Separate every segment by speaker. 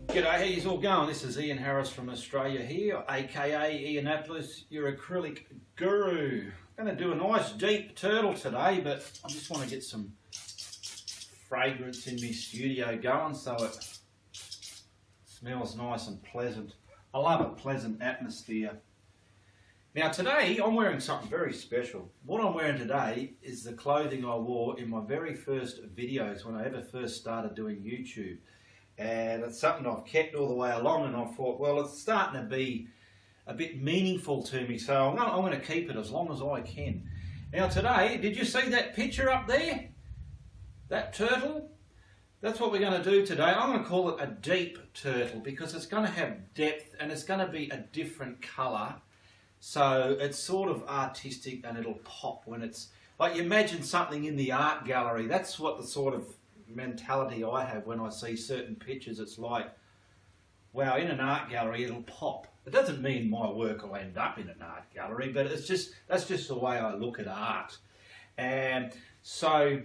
Speaker 1: G'day, how you all going? This is Ian Harris from Australia here, aka Ianapolis, your acrylic guru. I'm going to do a nice deep turtle today, but I just want to get some fragrance in my studio going so it smells nice and pleasant. I love a pleasant atmosphere. Now today I'm wearing something very special. What I'm wearing today is the clothing I wore in my very first videos when I ever first started doing YouTube. And it's something I've kept all the way along, and I thought, well, it's starting to be a bit meaningful to me, so I'm going to keep it as long as I can. Now today, did you see that picture up there? That turtle? That's what we're going to do today. I'm going to call it a deep turtle because it's going to have depth and it's going to be a different colour. So it's sort of artistic and it'll pop when it's, like you imagine something in the art gallery. That's what the sort of mentality I have when I see certain pictures. It's like, wow, in an art gallery it'll pop. It doesn't mean my work will end up in an art gallery, but it's just, that's just the way I look at art. And so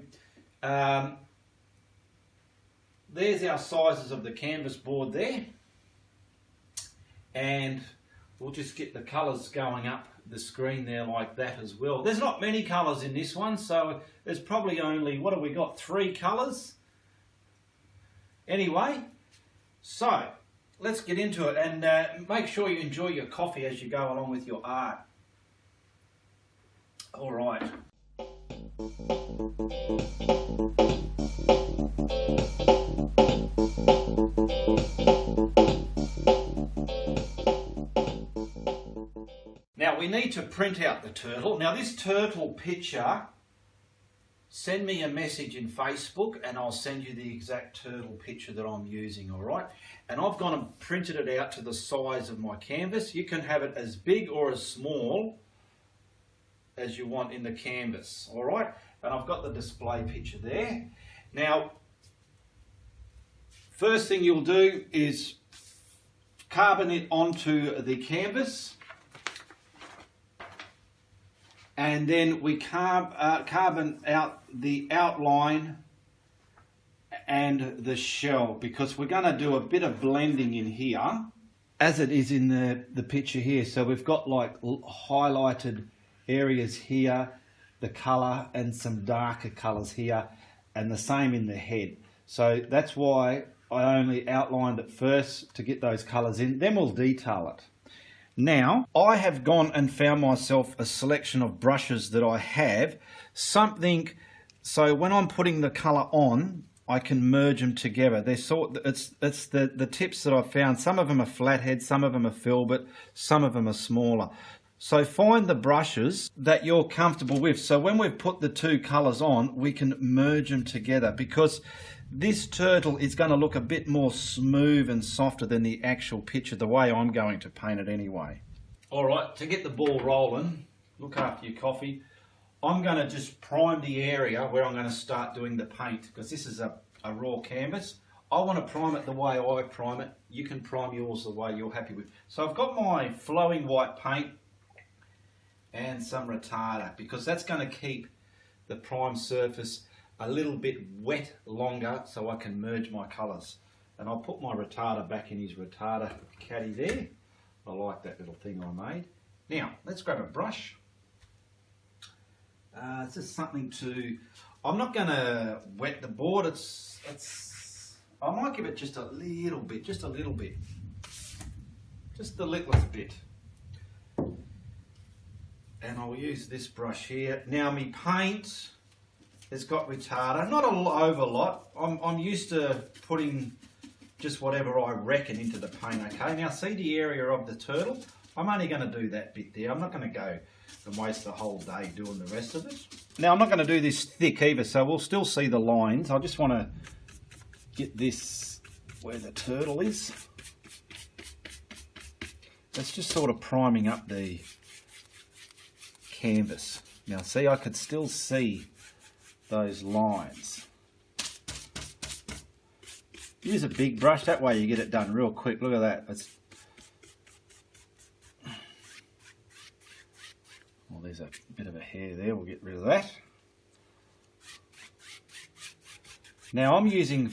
Speaker 1: there's our sizes of the canvas board there, and we'll just get the colours going up the screen there like that as well. There's not many colours in this one, so there's probably only, what have we got, 3 colours? Anyway, so let's get into it, and make sure you enjoy your coffee as you go along with your art. All right. Now we need to print out the turtle. Now this turtle picture, send me a message in Facebook and I'll send you the exact turtle picture that I'm using, all right? And I've gone and printed it out to the size of my canvas. You can have it as big or as small as you want in the canvas, all right? And I've got the display picture there. Now, first thing you'll do is carbon it onto the canvas. And then we carbon out the outline and the shell, because we're going to do a bit of blending in here as it is in the picture here. So we've got like highlighted areas here, the colour, and some darker colours here, and the same in the head. So that's why I only outlined it first to get those colours in, then we'll detail it. Now, I have gone and found myself a selection of brushes that I have, something, so when I'm putting the colour on, I can merge them together. They're it's the tips that I've found. Some of them are flathead, some of them are filbert, some of them are smaller. So find the brushes that you're comfortable with. So when we've put the 2 colours on, we can merge them together, because this turtle is going to look a bit more smooth and softer than the actual picture, the way I'm going to paint it anyway. All right, to get the ball rolling, look after your coffee. I'm going to just prime the area where I'm going to start doing the paint, because this is a raw canvas. I want to prime it the way I prime it. You can prime yours the way you're happy with. So I've got my flowing white paint and some retarder, because that's going to keep the prime surface a little bit wet longer so I can merge my colours. And I'll put my retarder back in his retarder caddy there. I like that little thing I made. Now, let's grab a brush. It's just something to, I'm not going to wet the board. I might give it just a little bit, just the littlest bit. And I'll use this brush here. Now my paint has got retarder, not an lot. I'm used to putting just whatever I reckon into the paint, okay? Now see the area of the turtle? I'm only going to do that bit there. I'm not going to go and waste the whole day doing the rest of it. Now I'm not going to do this thick either, so we'll still see the lines. I just want to get this where the turtle is. That's just sort of priming up the canvas. Now see, I could still see those lines. Use a big brush, that way you get it done real quick. Look at that. Well, there's a bit of a hair there, we'll get rid of that. Now I'm using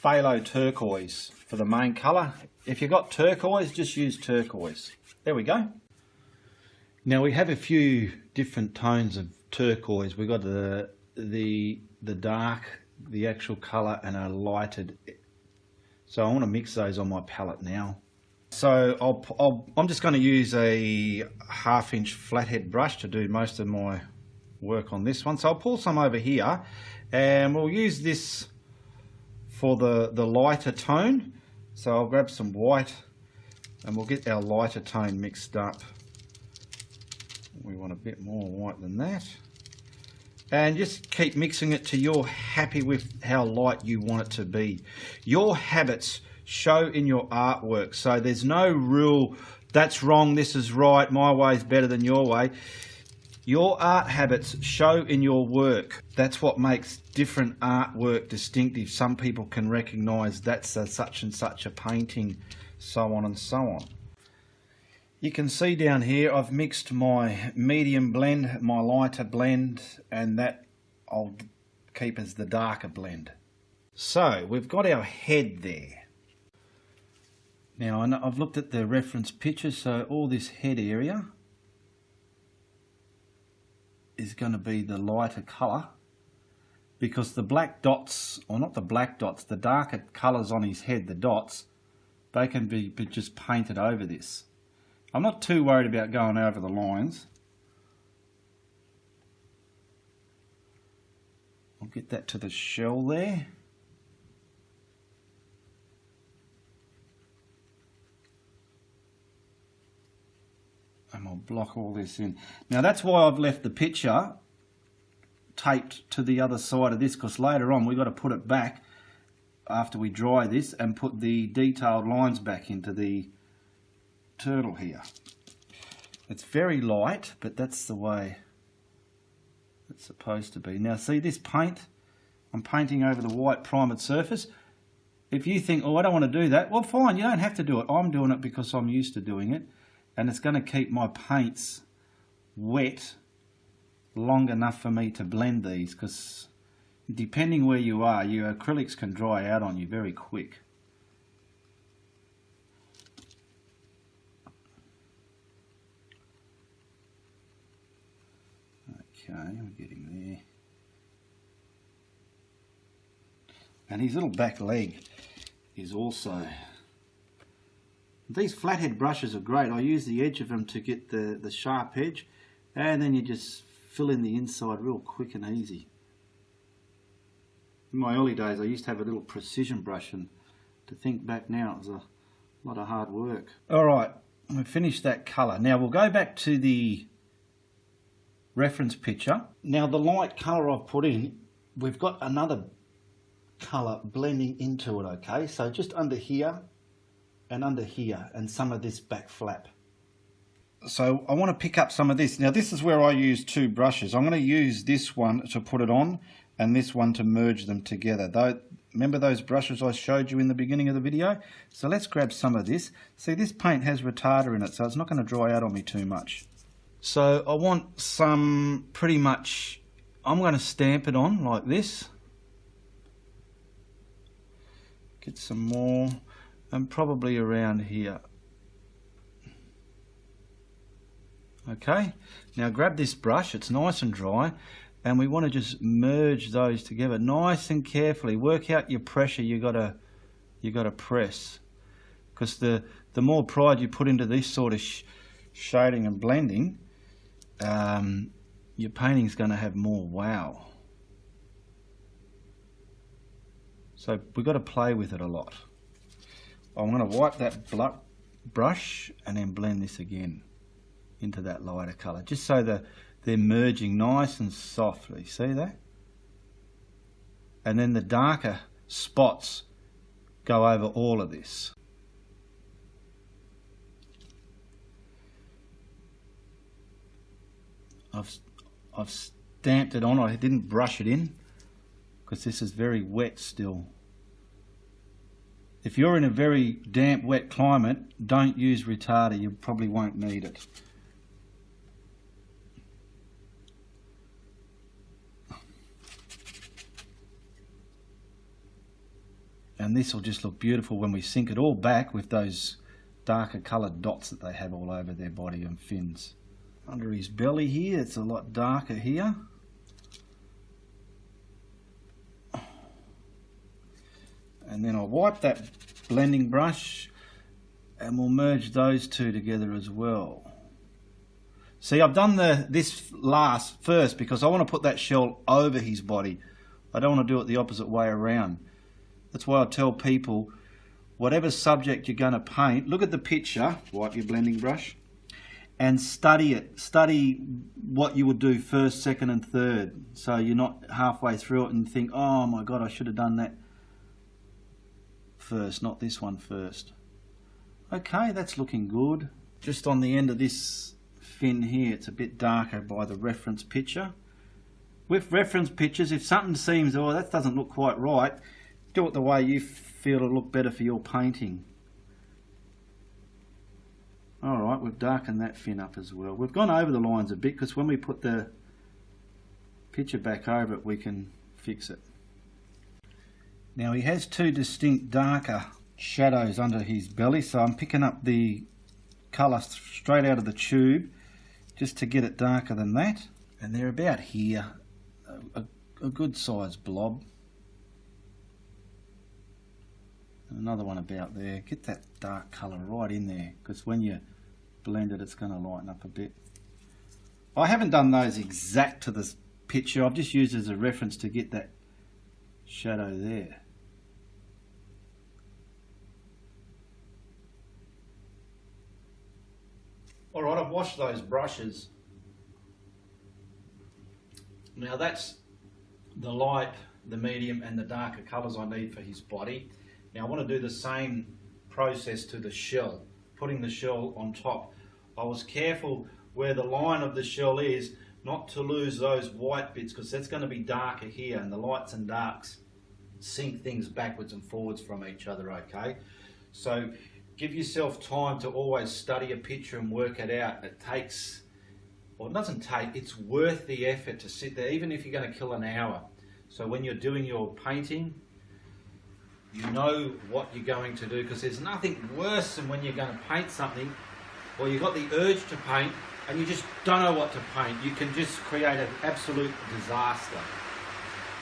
Speaker 1: phthalo turquoise for the main colour. If you've got turquoise, just use turquoise. There we go. Now we have a few different tones of turquoise. We've got the dark, the actual colour, and a lighted. So I want to mix those on my palette now. So I'm just going to use a 1/2 inch flathead brush to do most of my work on this one. So I'll pull some over here, and we'll use this for the lighter tone. So I'll grab some white and we'll get our lighter tone mixed up. We want a bit more white than that. And just keep mixing it till you're happy with how light you want it to be. Your habits show in your artwork. So there's no rule, that's wrong, this is right, my way is better than your way. Your art habits show in your work. That's what makes different artwork distinctive. Some people can recognise that's a such and such a painting, so on and so on. You can see down here I've mixed my medium blend, my lighter blend, and that I'll keep as the darker blend. So we've got our head there. Now I've looked at the reference pictures, so all this head area is going to be the lighter colour, because the black dots, or not the black dots, the darker colours on his head, the dots, they can be just painted over this. I'm not too worried about going over the lines. I'll get that to the shell there. And I'll block all this in. Now that's why I've left the picture taped to the other side of this, because later on we've got to put it back after we dry this and put the detailed lines back into the turtle here. It's very light, but that's the way it's supposed to be. Now see this paint? I'm painting over the white primed surface. If you think, oh, I don't want to do that, well fine, you don't have to do it. I'm doing it because I'm used to doing it, and it's going to keep my paints wet long enough for me to blend these, because depending where you are, your acrylics can dry out on you very quick. Okay, we're getting there. And his little back leg is also... These flathead brushes are great. I use the edge of them to get the sharp edge, and then you just fill in the inside real quick and easy. In my early days I used to have a little precision brush, and to think back now it was a lot of hard work. Alright, we've finished that colour. Now we'll go back to the reference picture. Now the light colour I've put in, we've got another colour blending into it, okay? So just under here and under here, and some of this back flap. So I want to pick up some of this. Now this is where I use two brushes. I'm going to use this one to put it on and this one to merge them together. Remember those brushes I showed you in the beginning of the video? So let's grab some of this. See, this paint has retarder in it, so it's not going to dry out on me too much. So I want some pretty much, I'm going to stamp it on like this. Get some more, and probably around here. Okay, now grab this brush, it's nice and dry, and we want to just merge those together nice and carefully. Work out your pressure you gotta press, because the more pride you put into this sort of shading and blending, your painting's going to have more wow. So we've got to play with it a lot. I'm going to wipe that brush and then blend this again into that lighter colour, just so they're merging nice and softly. See that? And then the darker spots go over all of this. I've stamped it on. I didn't brush it in because this is very wet still. If you're in a very damp, wet climate, don't use retarder. You probably won't need it. And this will just look beautiful when we sink it all back with those darker coloured dots that they have all over their body and fins. Under his belly here, it's a lot darker here. And then I'll wipe that blending brush and we'll merge those two together as well. See, I've done this last first because I want to put that shell over his body. I don't want to do it the opposite way around. That's why I tell people, whatever subject you're going to paint, look at the picture, wipe your blending brush, and study it. Study what you would do first, second and third. So you're not halfway through it and think, oh my God, I should have done that first, not this one first. Okay, that's looking good. Just on the end of this fin here, it's a bit darker by the reference picture. With reference pictures, if something seems, oh, that doesn't look quite right, do it the way you feel it'll look better for your painting. Alright, we've darkened that fin up as well. We've gone over the lines a bit because when we put the picture back over it, we can fix it. Now he has two distinct darker shadows under his belly, so I'm picking up the colour straight out of the tube just to get it darker than that. And they're about here, a good sized blob. Another one about there. Get that dark colour right in there because when you blend it, it's going to lighten up a bit. I haven't done those exact to this picture. I've just used it as a reference to get that shadow there. Alright, I've washed those brushes. Now that's the light, the medium and the darker colours I need for his body. Now I want to do the same process to the shell, putting the shell on top. I was careful where the line of the shell is not to lose those white bits because that's going to be darker here and the lights and darks sync things backwards and forwards from each other, okay? So give yourself time to always study a picture and work it out. It takes, well, it doesn't take, it's worth the effort to sit there, even if you're going to kill an hour. So when you're doing your painting, you know what you're going to do, because there's nothing worse than when you're going to paint something or you've got the urge to paint and you just don't know what to paint. You can just create an absolute disaster.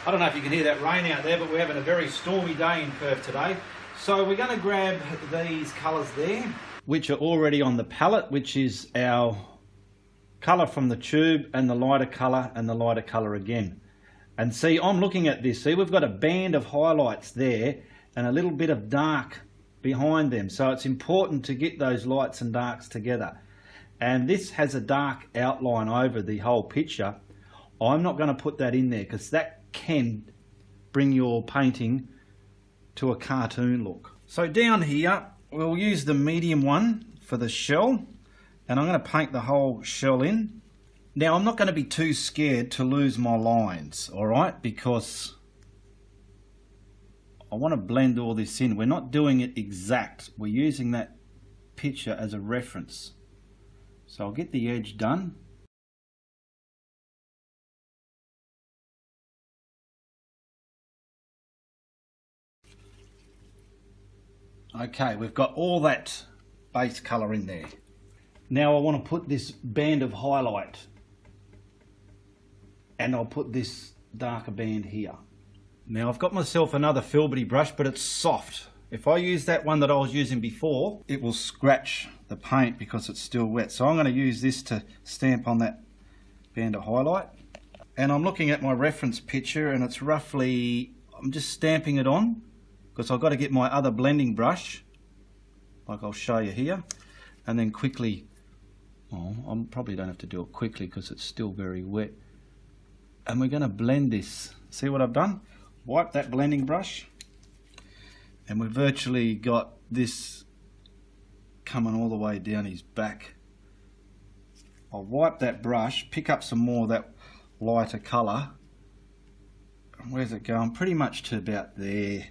Speaker 1: I don't know if you can hear that rain out there, but we're having a very stormy day in Perth today. So we're going to grab these colours there, which are already on the palette, which is our colour from the tube and the lighter colour and the lighter colour again. And see, I'm looking at this. See, we've got a band of highlights there and a little bit of dark behind them. So it's important to get those lights and darks together. And this has a dark outline over the whole picture. I'm not going to put that in there because that can bring your painting to a cartoon look. So down here, we'll use the medium one for the shell. And I'm going to paint the whole shell in. Now, I'm not going to be too scared to lose my lines, all right? Because I want to blend all this in. We're not doing it exact. We're using that picture as a reference. So I'll get the edge done. Okay, we've got all that base colour in there. Now I want to put this band of highlight. And I'll put this darker band here. Now I've got myself another filberty brush, but it's soft. If I use that one that I was using before, it will scratch the paint because it's still wet. So I'm going to use this to stamp on that band of highlight. And I'm looking at my reference picture and it's roughly, I'm just stamping it on because I've got to get my other blending brush, like I'll show you here, and then quickly, I probably don't have to do it quickly because it's still very wet. And we're going to blend this. See what I've done? Wipe that blending brush. And we've virtually got this coming all the way down his back. I'll wipe that brush, pick up some more of that lighter colour. Where's it going? Pretty much to about there.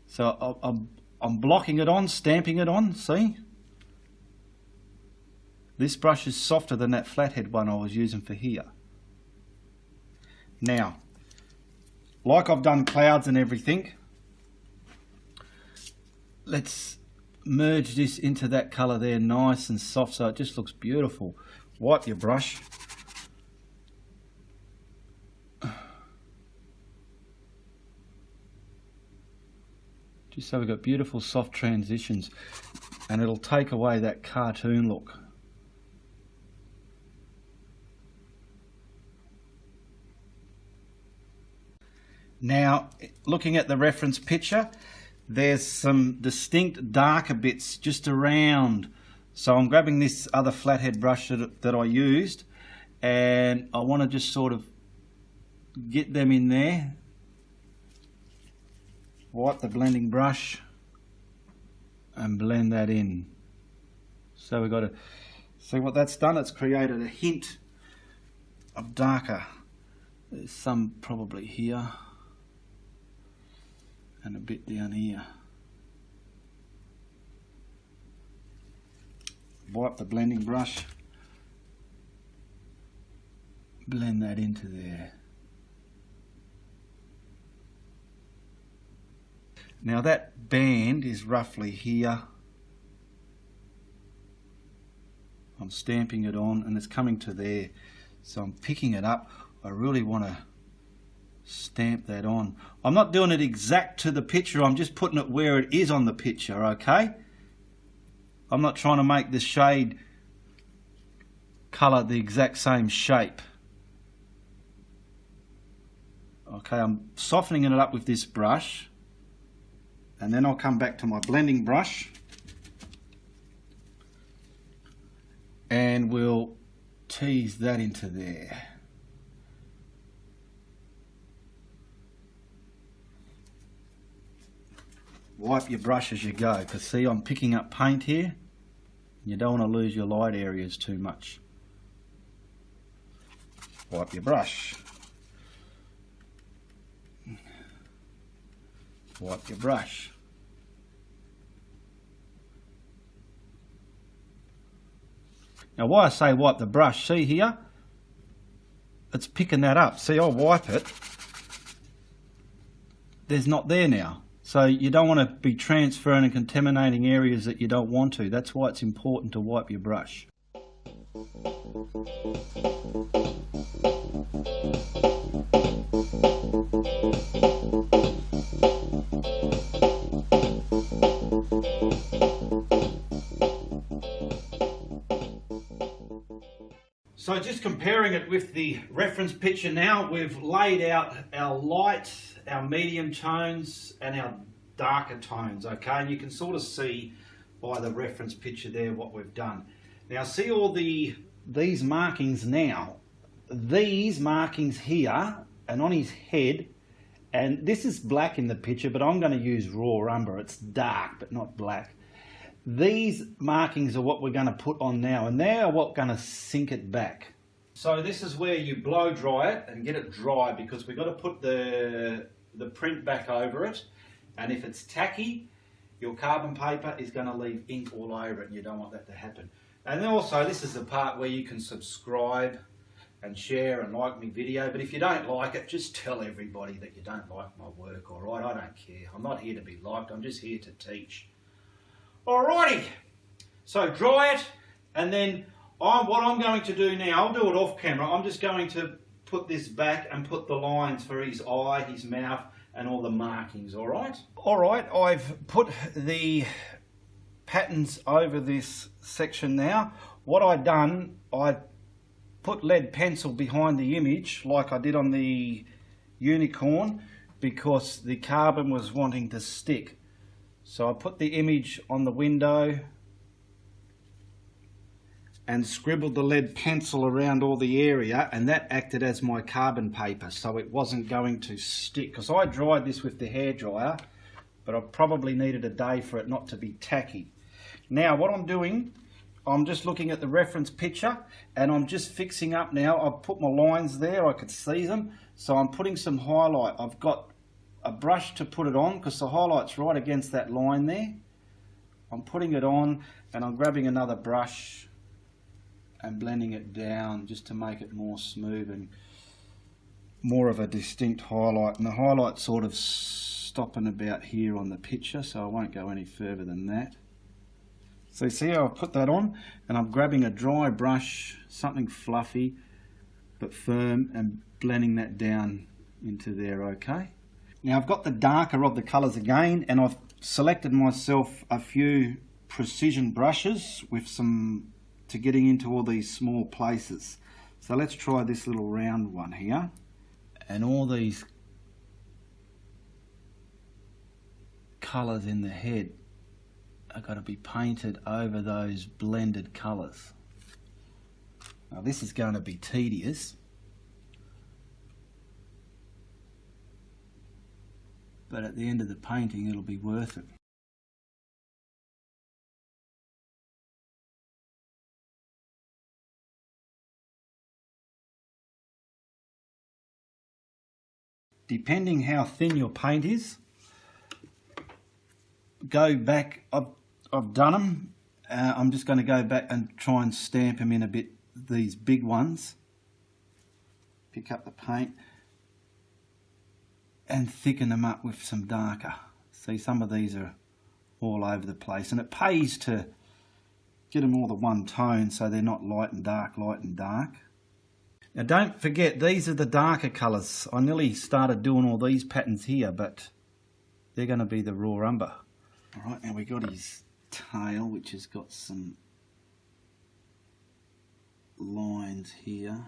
Speaker 1: So I'm blocking it on, stamping it on, see? This brush is softer than that flathead one I was using for here. Now, like I've done clouds and everything, let's merge this into that colour there, nice and soft, so it just looks beautiful. Wipe your brush. Just so we've got beautiful soft transitions, and it'll take away that cartoon look. Now, looking at the reference picture, there's some distinct darker bits just around. So I'm grabbing this other flathead brush that I used, and I want to just sort of get them in there. Wipe the blending brush and blend that in. So we've got to see what that's done. It's created a hint of darker. There's some probably here and a bit down here. Wipe the blending brush, blend that into there. Now that band is roughly here. I'm stamping it on and it's coming to there. So I'm picking it up. I really want to stamp that on. I'm not doing it exact to the picture, I'm just putting it where it is on the picture, okay? I'm not trying to make the shade colour the exact same shape. Okay, I'm softening it up with this brush, and then I'll come back to my blending brush and we'll tease that into there. Wipe your brush as you go, because see, I'm picking up paint here. You don't want to lose your light areas too much. Wipe your brush. Wipe your brush. Now why I say wipe the brush, see here? It's picking that up. See, I'll wipe it. There's not there now. So you don't want to be transferring and contaminating areas that you don't want to. That's why it's important to wipe your brush. So just comparing it with the reference picture now, we've laid out our light, our medium tones and our darker tones, okay? And you can sort of see by the reference picture there what we've done. Now see all these markings now. These markings here and on his head, and this is black in the picture, but I'm going to use raw umber. It's dark but not black. These markings are what we're going to put on now, and they are what's going to sink it back. So this is where you blow dry it and get it dry, because we've got to put the print back over it, and if it's tacky, your carbon paper is going to leave ink all over it, and you don't want that to happen. And then also, this is the part where you can subscribe and share and like my video, but if you don't like it, just tell everybody that you don't like my work, alright? I don't care. I'm not here to be liked, I'm just here to teach. Alrighty, so dry it, and then what I'm going to do now, I'll do it off camera, I'm just going to put this back and put the lines for his eye, his mouth, and all the markings, alright? Alright, I've put the patterns over this section now. What I've done, I put lead pencil behind the image, like I did on the unicorn, because the carbon was wanting to stick. So I put the image on the window and scribbled the lead pencil around all the area, and that acted as my carbon paper, so it wasn't going to stick. Because I dried this with the hairdryer, but I probably needed a day for it not to be tacky. Now what I'm doing, I'm just looking at the reference picture and I'm just fixing up now. I've put my lines there, I could see them, so I'm putting some highlight. I've got a brush to put it on because the highlight's right against that line there. I'm putting it on and I'm grabbing another brush and blending it down just to make it more smooth and more of a distinct highlight. And the highlight sort of stopping about here on the picture, so I won't go any further than that. So you see how I've put that on, and I'm grabbing a dry brush, something fluffy but firm, and blending that down into there, okay? Now I've got the darker of the colours again, and I've selected myself a few precision brushes with some to getting into all these small places. So let's try this little round one here. And all these colours in the head are got to be painted over those blended colours. Now this is going to be tedious, but at the end of the painting it'll be worth it. Depending how thin your paint is, go back. I've done them. I'm just going to go back and try and stamp them in a bit, these big ones. Pick up the paint and thicken them up with some darker. See, some of these are all over the place, and it pays to get them all the one tone so they're not light and dark, light and dark. Now don't forget, these are the darker colours. I nearly started doing all these patterns here, but they're going to be the raw umber. Alright, now we got his tail, which has got some lines here.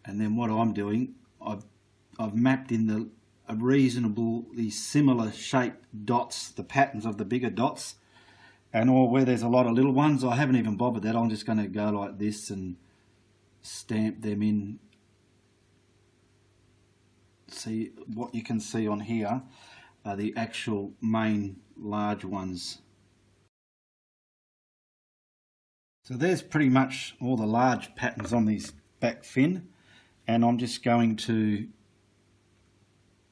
Speaker 1: And then what I'm doing, I've mapped in a reasonably similar shaped dots, the patterns of the bigger dots, and or where there's a lot of little ones, I haven't even bothered that. I'm just going to go like this and stamp them in. See, what you can see on here are the actual main large ones. So there's pretty much all the large patterns on this back fin, and I'm just going to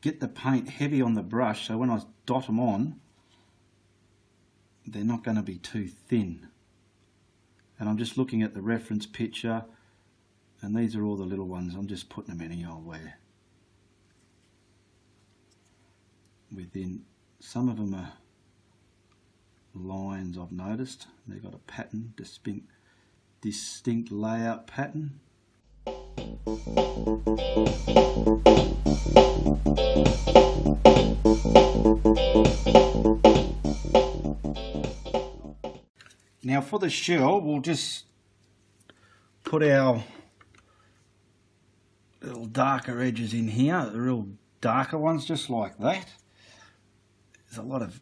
Speaker 1: get the paint heavy on the brush so when I dot them on, they're not going to be too thin. And I'm just looking at the reference picture, and these are all the little ones. I'm just putting them any old where. Within, some of them are lines I've noticed. They've got a pattern, distinct layout pattern. Now for the shell, we'll just put our little darker edges in here, the real darker ones, just like that. There's a lot of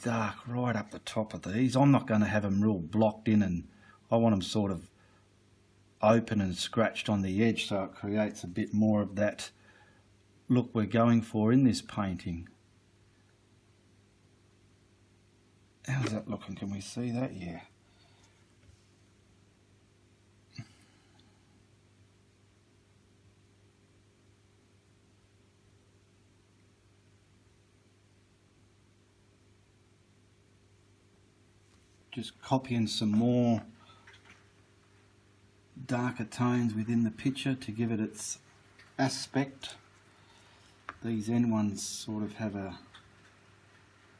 Speaker 1: dark right up the top of these. I'm not going to have them real blocked in, and I want them sort of open and scratched on the edge so it creates a bit more of that look we're going for in this painting. How's that looking? Can we see that? Yeah. Just copying some more darker tones within the picture to give it its aspect. These end ones sort of have a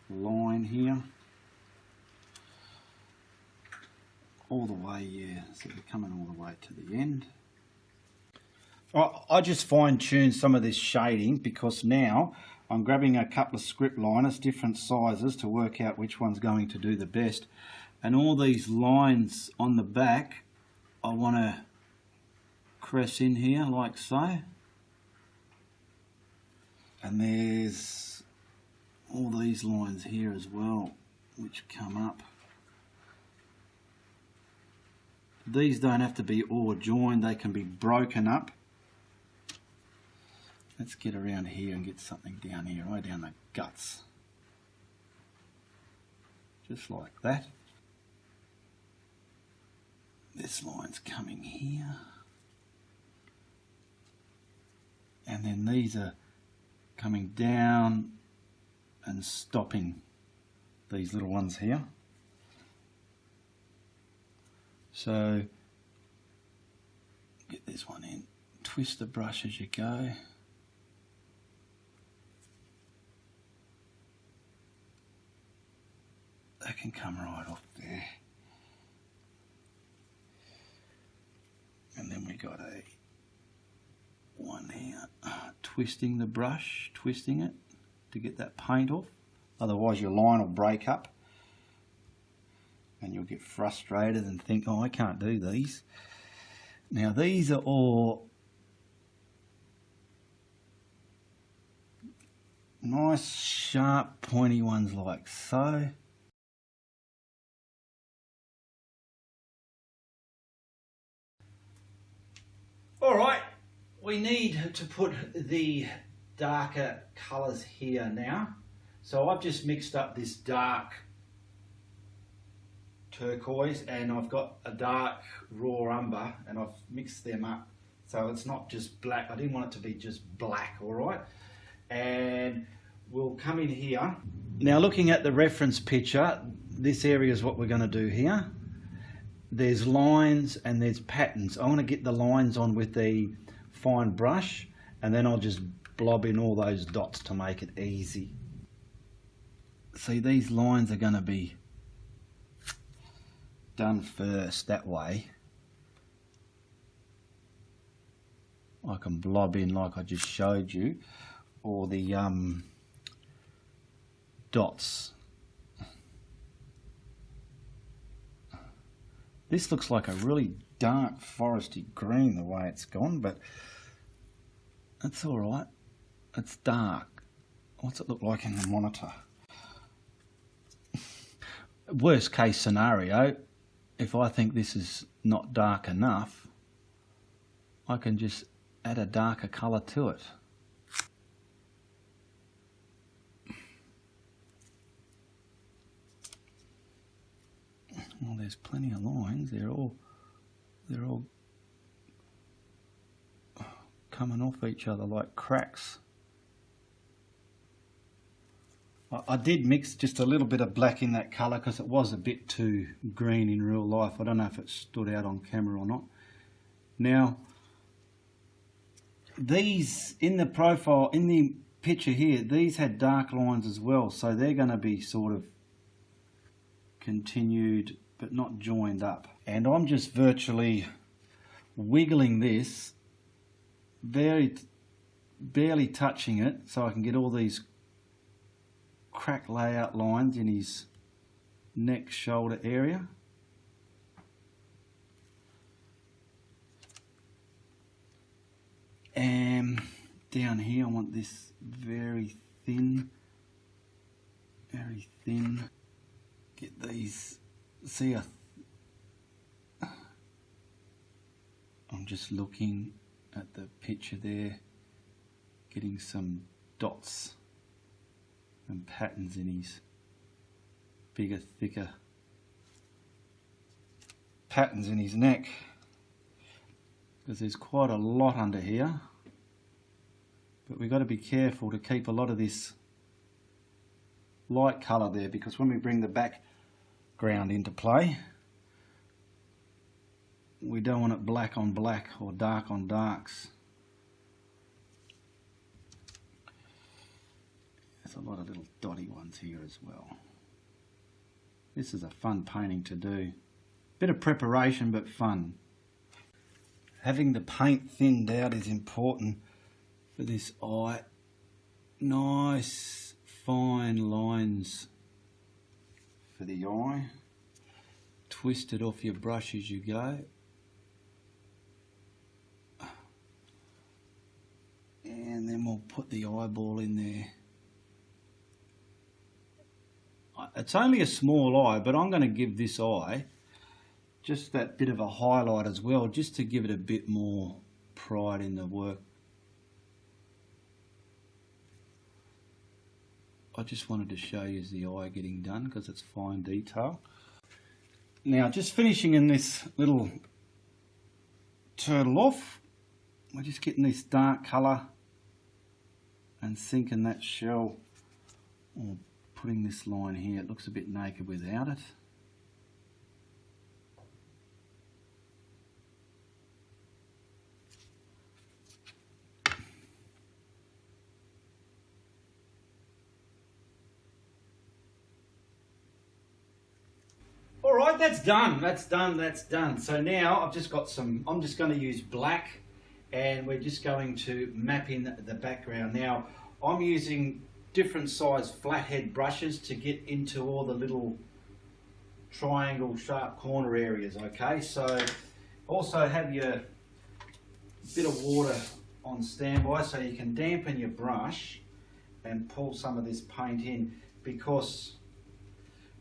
Speaker 1: line here. All the way, yeah, so they're coming all the way to the end. I just fine-tuned some of this shading because now I'm grabbing a couple of script liners, different sizes, to work out which one's going to do the best. And all these lines on the back, I want to press in here like so. And there's all these lines here as well, which come up. These don't have to be all joined, they can be broken up. Let's get around here and get something down here, right down the guts. Just like that. This line's coming here. And then these are coming down and stopping these little ones here. So get this one in, twist the brush as you go. That can come right off there. And then we got a one here, twisting the brush, twisting it to get that paint off. Otherwise your line will break up and you'll get frustrated and think, oh, I can't do these. Now these are all nice sharp pointy ones like so. Alright, we need to put the darker colours here now. So I've just mixed up this dark turquoise and I've got a dark raw umber and I've mixed them up. So it's not just black, I didn't want it to be just black, alright? And we'll come in here. Now looking at the reference picture, this area is what we're going to do here. There's lines and there's patterns. I want to get the lines on with the fine brush and then I'll just blob in all those dots to make it easy. See, these lines are going to be done first, that way I can blob in like I just showed you, or the dots. This looks like a really dark foresty green the way it's gone, but that's alright. It's dark. What's it look like in the monitor? Worst case scenario, if I think this is not dark enough, I can just add a darker colour to it. Well, there's plenty of lines. They're all coming off each other like cracks. I did mix just a little bit of black in that colour because it was a bit too green in real life. I don't know if it stood out on camera or not. Now, these in the profile, in the picture here, these had dark lines as well. So they're going to be sort of continued but not joined up. And I'm just virtually wiggling this, barely touching it so I can get all these crack layout lines in his neck shoulder area. And down here I want this very thin. Get these, see, I'm just looking at the picture there, getting some dots and patterns in his bigger, thicker patterns in his neck, because there's quite a lot under here, but we've got to be careful to keep a lot of this light colour there, because when we bring the background into play, we don't want it black on black or dark on darks. There's a lot of little dotty ones here as well. This is a fun painting to do. Bit of preparation but fun. Having the paint thinned out is important for this eye. Nice fine lines for the eye. Twist it off your brush as you go. And then we'll put the eyeball in there. It's only a small eye, but I'm going to give this eye just that bit of a highlight as well, just to give it a bit more pride in the work. I just wanted to show you the eye getting done because it's fine detail. Now, just finishing in this little turtle off, we're just getting this dark colour and sinking that shell, or putting this line here. It looks a bit naked without it. right, that's done. That's done. So now I've just got some, I'm just going to use black, and we're just going to map in the background. Now, I'm using different size flathead brushes to get into all the little triangle sharp corner areas, okay? So also have your bit of water on standby so you can dampen your brush and pull some of this paint in, because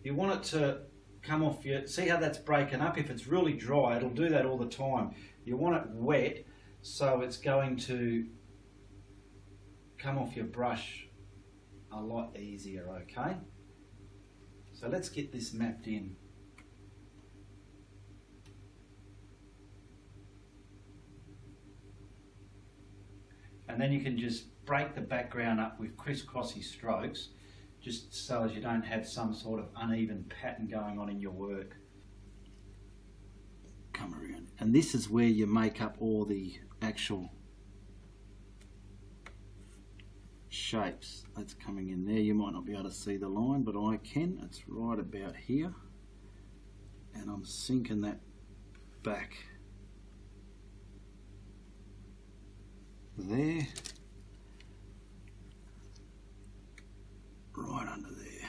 Speaker 1: you want it to come off your, see how that's breaking up? If it's really dry, it'll do that all the time. You want it wet, so it's going to come off your brush a lot easier, okay? So let's get this mapped in. And then you can just break the background up with crisscrossy strokes, just so as you don't have some sort of uneven pattern going on in your work. Come around. And this is where you make up all the actual shapes. That's coming in there. You might not be able to see the line, but I can. It's right about here. And I'm sinking that back there, right under there.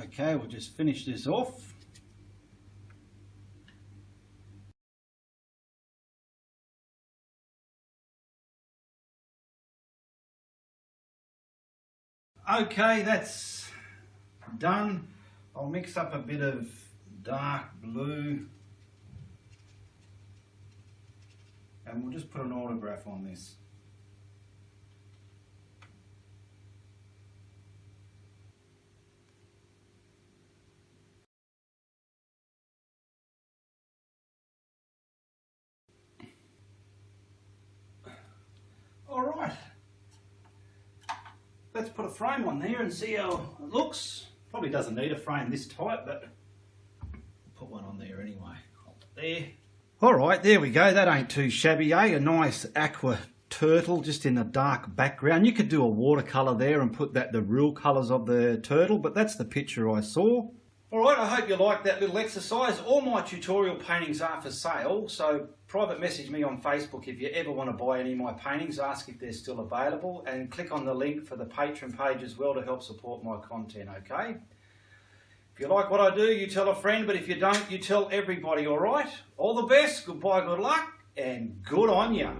Speaker 1: Okay, we'll just finish this off. Okay, that's done. I'll mix up a bit of dark blue and we'll just put an autograph on this. All right. Let's put a frame on there and see how it looks. Probably doesn't need a frame this tight, but I'll put one on there anyway. Hold it there. All right, there we go. That ain't too shabby, eh? A nice aqua turtle just in the dark background. You could do a watercolour there and put that the real colours of the turtle, but that's the picture I saw. All right, I hope you liked that little exercise. All my tutorial paintings are for sale, so private message me on Facebook if you ever want to buy any of my paintings. Ask if they're still available, and click on the link for the patron page as well to help support my content, okay? If you like what I do, you tell a friend, but if you don't, you tell everybody, all right? All the best, goodbye, good luck, and good on ya.